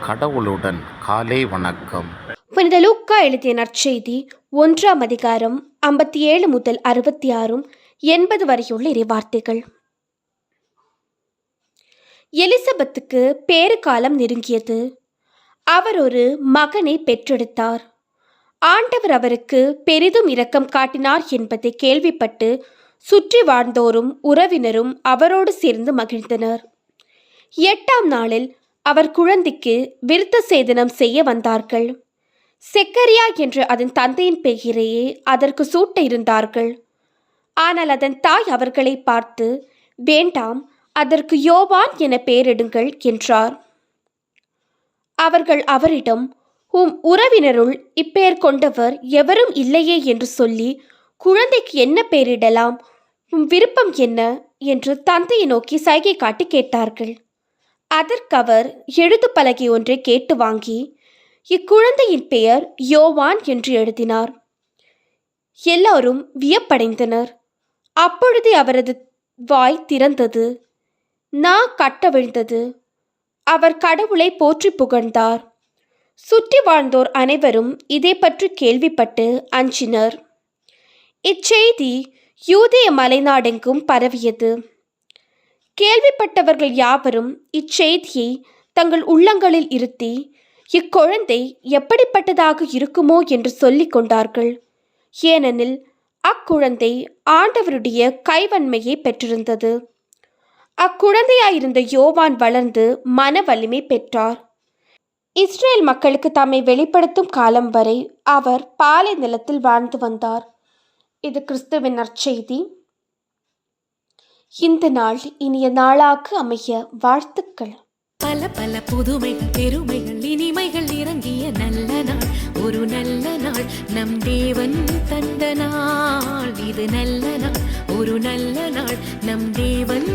கடவுளுடன் காலை வணக்கம். புனித லூக்கா எழுதிய நற்செய்தி 1ஆம் அதிகாரம் 57 முதல் 66 80 வரையுள்ள இறைவார்த்தைகள். எலிசபெத்துக்கு பேறு காலம் நெருங்கியது. அவர் ஒரு மகனை பெற்றெடுத்தார். ஆண்டவர் அவருக்கு பெரிதும் இரக்கம் காட்டினார் என்பதை கேள்விப்பட்டு சுற்றி வாழ்ந்தோரும் உறவினரும் அவரோடு சேர்ந்து மகிழ்ந்தனர். 8ஆம் நாளில் அவர் குழந்தைக்கு விருத்த சேதனம் செய்ய வந்தார்கள். செக்கரியா என்ற அதன் தந்தையின் பெயரையே அதற்கு சூட்ட இருந்தார்கள். ஆனால் அதன் தாய் அவர்களை பார்த்து, வேண்டாம், அதற்கு யோவான் என பெயரிடுங்கள் என்றார். அவர்கள் அவரிடம், உம் உறவினருள் இப்பெயர் கொண்டவர் எவரும் இல்லையே என்று சொல்லி, குழந்தைக்கு என்ன பெயரிடலாம், உம் விருப்பம் என்ன என்று தந்தையை நோக்கி சைகை காட்டி கேட்டார்கள். அதற்கவர் எழுது பலகை ஒன்றை கேட்டு வாங்கி இக்குழந்தையின் பெயர் யோவான் என்று எழுதினார். எல்லாரும் வியப்படைந்தனர். அப்பொழுதே அவரது வாய் திறந்தது, நா கட்டவிழ்ந்தது. அவர் கடவுளை போற்றி புகழ்ந்தார். சுற்றி வாழ்ந்தோர் அனைவரும் இதை பற்றி கேள்விப்பட்டு அஞ்சினர். இச்செய்தி யூதேய மலைநாடெங்கும் பரவியது. கேள்விப்பட்டவர்கள் யாவரும் இச்செய்தியை தங்கள் உள்ளங்களில் இருத்தி, இக்குழந்தை எப்படிப்பட்டதாக இருக்குமோ என்று சொல்லிக் கொண்டார்கள். ஏனெனில் அக்குழந்தை ஆண்டவருடைய கைவன்மையை பெற்றிருந்தது. அக்குழந்தையாயிருந்த யோவான் வளர்ந்து மன வலிமை பெற்றார். இஸ்ரேல் மக்களுக்கு தம்மை வெளிப்படுத்தும் காலம் வரை அவர் பாலை நிலத்தில் வாழ்ந்து வந்தார். இது கிறிஸ்துவின் நற்செய்தி. இந்த நாள் இனிய நாளாக அமைய வாழ்த்துக்கள். பல பல புதுமைகள், பெருமைகள், இனிமைகள் இறங்கிய நல்ல நாள், ஒரு நல்ல நாள், நம் தேவன் தந்த நாள். இது நல்ல நாள், ஒரு நல்ல நாள், நம் தேவன்